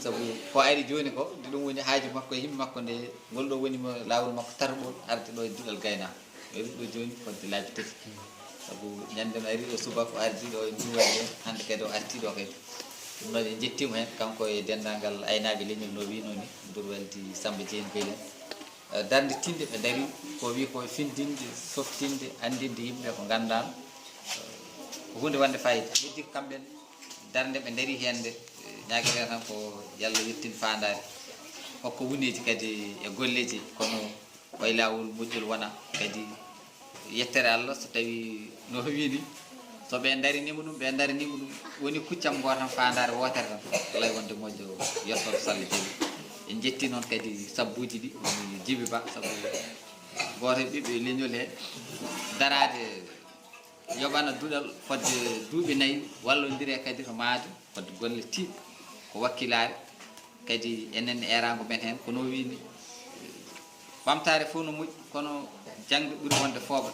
sabu ko ari joni ko ɗum woni haaju makko e yimɓe makko nde ngol ɗo woni mo laawol makko tarɓol arde ɗo e duɗal gaynako ari ɗo joni fodde laabi tati sabu ñande no ari ɗo subaka o ardi ɗo e duwande hande kadi o arti ɗo kadi ɗum noon en jettimo hen kanko e dendagal aynaɓe leñol no wino ni ndur weldi Samba Dieng Gaylen darde tinde ɓe daari ko wi ko findinde softinde andinde yimɓe ko gandano ko hunde wande fayida heddi ko kamɓen darde ɓe daari hende ñaguete tan ko yallah yettin fandare hokko wuneji kadi e golleji kono way lawol moƴƴol wona kadi yettere Allah so tawi no wini so ɓe darinima ɗum ɓe darinima ɗum woni kuccam go tan fandare wotere tan alay wonde moƴƴo yettoto so Allah jaaɓi en jetti noon kadi sabbuji ɗi woni Djiby Ba sabu goto e ɓiɓɓe leñol he darade yoɓana duɗal fodde duuɓi 4 wallodire kadi to maade fodde golle tiiɗ ko wakkilare kadi enen erago men hen kono wini ɓamtare fof no moƴƴi kono jangde ɓuuri wonde fooɓa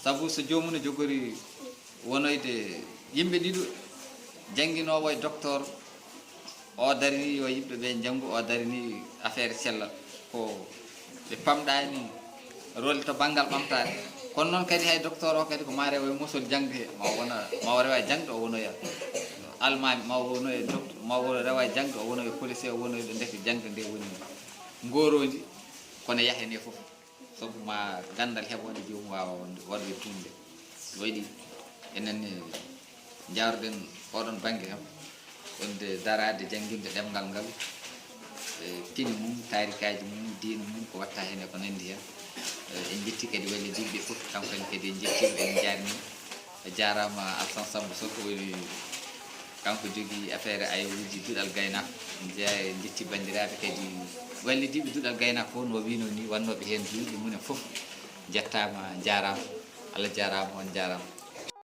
sabu so jomum ne jogori wonoyde yimɓe ɗiɗo jangguinowo e docteur o darini yo yimɓeɓe janggu o darini affaire cellal ko ɓe pamɗani rôle to banggal ɓamtare kono noon kadi hay docteur o kadi ko ma rewa e mosol jangde he ma o rewa e jangde o wonoya almami ma o wonoya docteur ma o rewa e jangde o wonoya policier o wonoya ɗo ndeke jangde nde woni ngorodi kono yahene foof sabu ma gandal heɓode jomum wawa waɗde tunde waɗi enenne jawrɗen oɗon banggue kam wonde darade jangguinde ɗemgal ngal pini mum tarikaji mum diina mum ko watta hen e ko nandi hen en jetti kadi wallidiɓe foof kankone kadi en jettiɓe en jarni jarama Alsan Samba Sow woni kanko jogui affaire ayewuji duɗal gaynako en jetti bandiraɓe kadi wallidiɓe duɗal gaynako no wino ni wannoɓe hen duuɓi munen foof jettama jarama Allah jarama on jarama